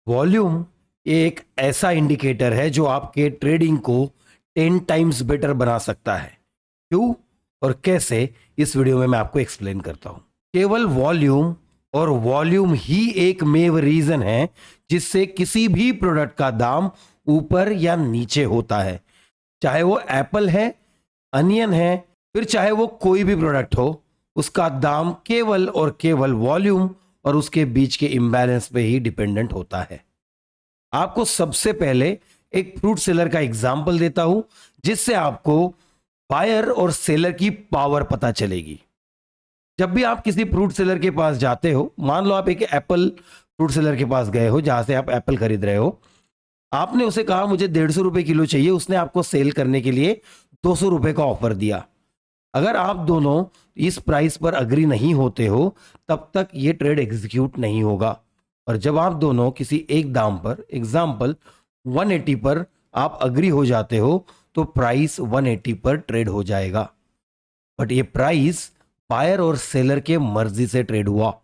Volume एक ऐसा indicator है जो आपके ट्रेडिंग को 10 टाइम्स बेटर बना सकता है। क्यों और कैसे, इस वीडियो में मैं आपको एक्सप्लेन करता हूं। केवल वॉल्यूम और वॉल्यूम ही एक मेव रीजन है जिससे किसी भी प्रोडक्ट का दाम ऊपर या नीचे होता है। चाहे वो एप्पल है, अनियन है, फिर चाहे वो कोई भी प्रोडक्ट हो, उसका दाम केवल और केवल वॉल्यूम और उसके बीच के इम्बैलेंस पे ही डिपेंडेंट होता है। आपको सबसे पहले एक फ्रूट सेलर का एग्जाम्पल देता हूं जिससे आपको बायर और सेलर की पावर पता चलेगी। जब भी आप किसी फ्रूट सेलर के पास जाते हो, मान लो आप एक एप्पल फ्रूट सेलर के पास गए हो जहां से आप एप्पल खरीद रहे हो, आपने उसे कहा मुझे 150 रुपए किलो चाहिए, उसने आपको सेल करने के लिए 200 रुपए का ऑफर दिया। अगर आप दोनों इस प्राइस पर अग्री नहीं होते हो तब तक ये ट्रेड एग्जीक्यूट नहीं होगा। और जब आप दोनों किसी एक दाम पर, एग्जाम्पल 180 पर आप अग्री हो जाते हो तो प्राइस 180 पर ट्रेड हो जाएगा। बट ये प्राइस बायर और सेलर के मर्जी से ट्रेड हुआ।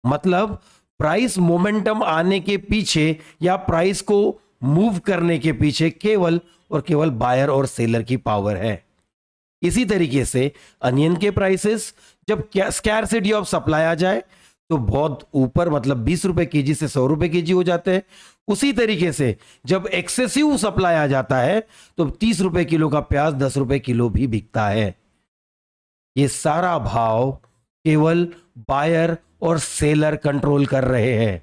मतलब प्राइस मोमेंटम आने के पीछे या प्राइस को मूव करने के पीछे केवल और केवल बायर और सेलर की पावर है। इसी तरीके से अनियन के प्राइसेस, जब स्कैरसिटी ऑफ सप्लाई आ जाए तो बहुत ऊपर, मतलब 20 रुपए केजी से 100 रुपए केजी हो जाते हैं। उसी तरीके से जब एक्सेसिव सप्लाई आ जाता है तो 30 रुपए किलो का प्याज 10 रुपए किलो भी बिकता है। ये सारा भाव केवल बायर और सेलर कंट्रोल कर रहे हैं।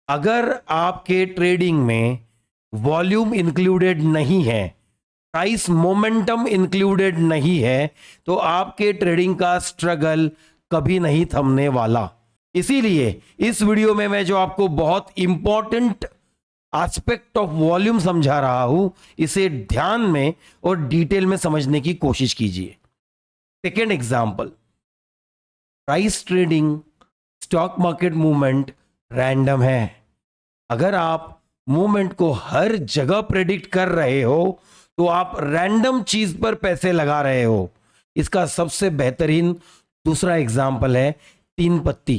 अगर आपके ट्रेडिंग में वॉल्यूम इंक्लूडेड नहीं है, प्राइस मोमेंटम इंक्लूडेड नहीं है, तो आपके ट्रेडिंग का स्ट्रगल कभी नहीं थमने वाला। इसीलिए इस वीडियो में मैं जो आपको बहुत इंपॉर्टेंट एस्पेक्ट ऑफ वॉल्यूम समझा रहा हूं, इसे ध्यान में और डिटेल में समझने की कोशिश कीजिए। Second example, price trading, stock market movement random है। अगर आप मूवमेंट को हर जगह प्रेडिक्ट कर रहे हो तो आप रैंडम चीज पर पैसे लगा रहे हो। इसका सबसे बेहतरीन दूसरा एग्जाम्पल है तीन पत्ती।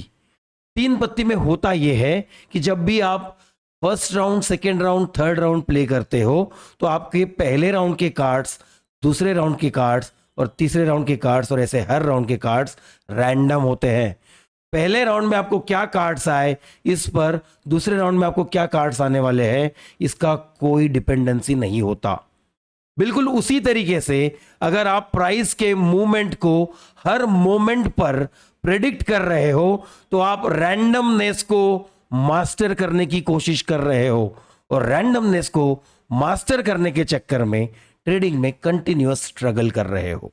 तीन पत्ती में होता यह है कि जब भी आप first round, second round, third round play करते हो तो आपके पहले राउंड के कार्ड्स, दूसरे राउंड के कार्ड्स और तीसरे राउंड के कार्ड्स और ऐसे हर राउंड के कार्ड्स रैंडम होते हैं। पहले राउंड में आपको क्या कार्ड्स आए, इस पर दूसरे राउंड में आपको क्या कार्ड्स आने वाले हैं, इसका कोई डिपेंडेंसी नहीं होता। बिल्कुल उसी तरीके से अगर आप प्राइस के मूवमेंट को हर मोमेंट पर प्रेडिक्ट कर रहे हो तो आप रैंडमनेस को मास्टर करने की कोशिश कर रहे हो और रैंडमनेस को मास्टर करने के चक्कर में ट्रेडिंग में कंटिन्यूअस स्ट्रगल कर रहे हो।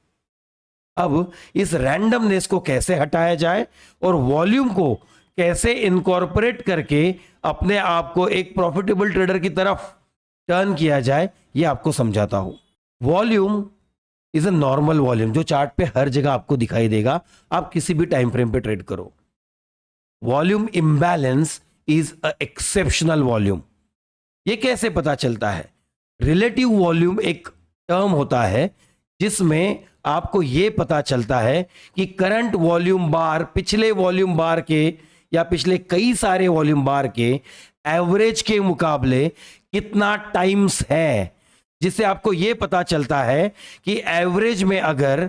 अब इस रैंडमनेस को कैसे हटाया जाए और वॉल्यूम को कैसे इनकॉर्पोरेट करके अपने आप को एक प्रॉफिटेबल ट्रेडर की तरफ टर्न किया जाए, यह आपको समझाता हूं। Volume is a normal volume जो चार्ट पे हर जगह आपको दिखाई देगा, आप किसी भी टाइम फ्रेम पे ट्रेड करो। Volume imbalance is a exceptional volume. ये कैसे पता चलता है? रिलेटिव वॉल्यूम एक टर्म होता है जिसमें आपको यह पता चलता है कि करंट वॉल्यूम बार पिछले वॉल्यूम बार के या पिछले कई सारे वॉल्यूम बार के एवरेज के मुकाबले कितना टाइम्स है, जिससे आपको यह पता चलता है कि एवरेज में अगर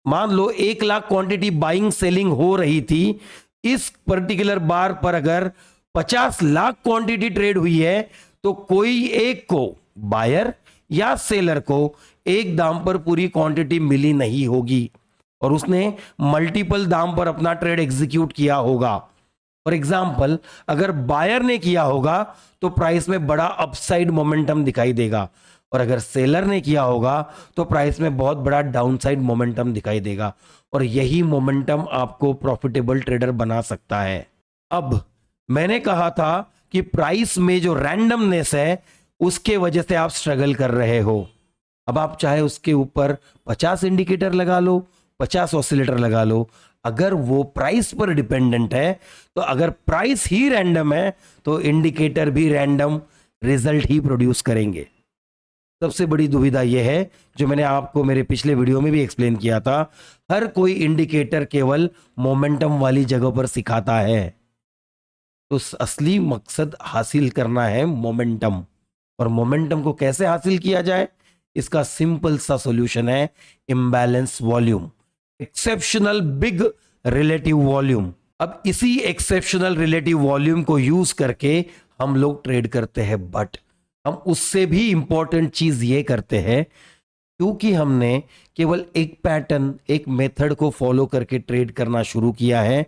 मान लो 1 लाख क्वांटिटी बाइंग सेलिंग हो रही थी, इस पर्टिकुलर बार पर अगर 50 लाख क्वांटिटी ट्रेड हुई है तो कोई एक को, बायर या सेलर को, एक दाम पर पूरी क्वांटिटी मिली नहीं होगी और उसने मल्टीपल दाम पर अपना ट्रेड एग्जीक्यूट किया होगा। फॉर एग्जाम्पल, अगर बायर ने किया होगा तो प्राइस में बड़ा अपसाइड मोमेंटम दिखाई देगा और अगर सेलर ने किया होगा तो प्राइस में बहुत बड़ा डाउनसाइड मोमेंटम दिखाई देगा और यही मोमेंटम आपको प्रॉफिटेबल ट्रेडर बना सकता है। अब मैंने कहा था कि प्राइस में जो रैंडमनेस है उसके वजह से आप स्ट्रगल कर रहे हो। अब आप चाहे उसके ऊपर 50 इंडिकेटर लगा लो, 50 ऑसिलेटर लगा लो, अगर वो प्राइस पर डिपेंडेंट है तो अगर प्राइस ही रैंडम है तो इंडिकेटर भी रैंडम रिजल्ट ही प्रोड्यूस करेंगे। सबसे बड़ी दुविधा यह है, जो मैंने आपको मेरे पिछले वीडियो में भी एक्सप्लेन किया था, हर कोई इंडिकेटर केवल मोमेंटम वाली जगह पर सिखाता है। तो असली मकसद हासिल करना है मोमेंटम। और मोमेंटम को कैसे हासिल किया जाए, इसका सिंपल सा सॉल्यूशन है imbalance volume, exceptional big relative volume. अब इसी एक्सेप्शनल रिलेटिव वॉल्यूम को यूज करके हम लोग ट्रेड करते हैं, बट हम उससे भी इंपॉर्टेंट चीज ये करते हैं, क्योंकि हमने केवल एक पैटर्न, एक मेथड को फॉलो करके ट्रेड करना शुरू किया है,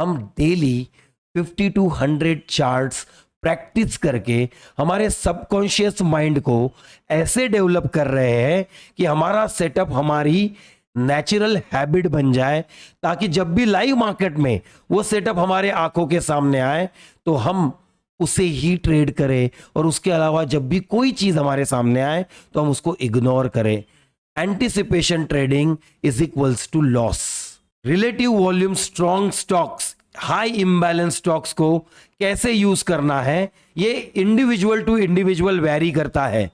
हम डेली 50 to 100 चार्ट्स प्रैक्टिस करके हमारे सबकॉन्शियस माइंड को ऐसे डेवलप कर रहे हैं कि हमारा सेटअप हमारी नेचुरल हैबिट बन जाए, ताकि जब भी लाइव मार्केट में वो सेटअप हमारे आंखों के सामने आए तो हम उसे ही ट्रेड करें, और उसके अलावा जब भी कोई चीज हमारे सामने आए तो हम उसको इग्नोर करें। Anticipation trading is equals to loss. Relative volume strong stocks, high imbalance stocks को कैसे यूज करना है, ये इंडिविजुअल टू इंडिविजुअल वैरी करता है।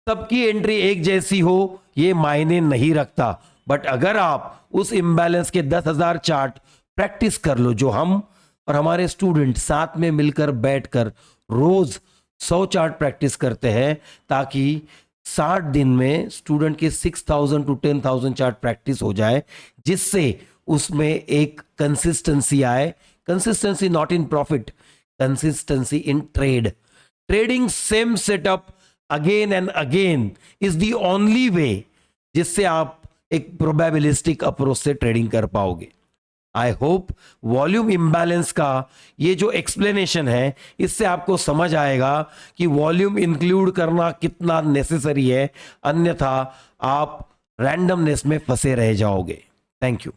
सबकी एंट्री एक जैसी हो ये मायने नहीं रखता, बट अगर आप उस इम्बैलेंस के 10,000 चार्ट प्रैक्टिस कर लो, जो हम और हमारे स्टूडेंट साथ में मिलकर बैठकर रोज 100 चार्ट प्रैक्टिस करते हैं, ताकि 60 दिन में स्टूडेंट के 6,000 to 10,000 चार्ट प्रैक्टिस हो जाए, जिससे उसमें एक कंसिस्टेंसी आए। Consistency not in profit, consistency in trade. Trading same setup again and again is the only way जिससे आप एक प्रोबेबिलिस्टिक अप्रोच से ट्रेडिंग कर पाओगे। आई होप वॉल्यूम इम्बैलेंस का ये जो एक्सप्लेनेशन है, इससे आपको समझ आएगा कि वॉल्यूम इंक्लूड करना कितना नेसेसरी है, अन्यथा आप रैंडमनेस में फंसे रह जाओगे। Thank you.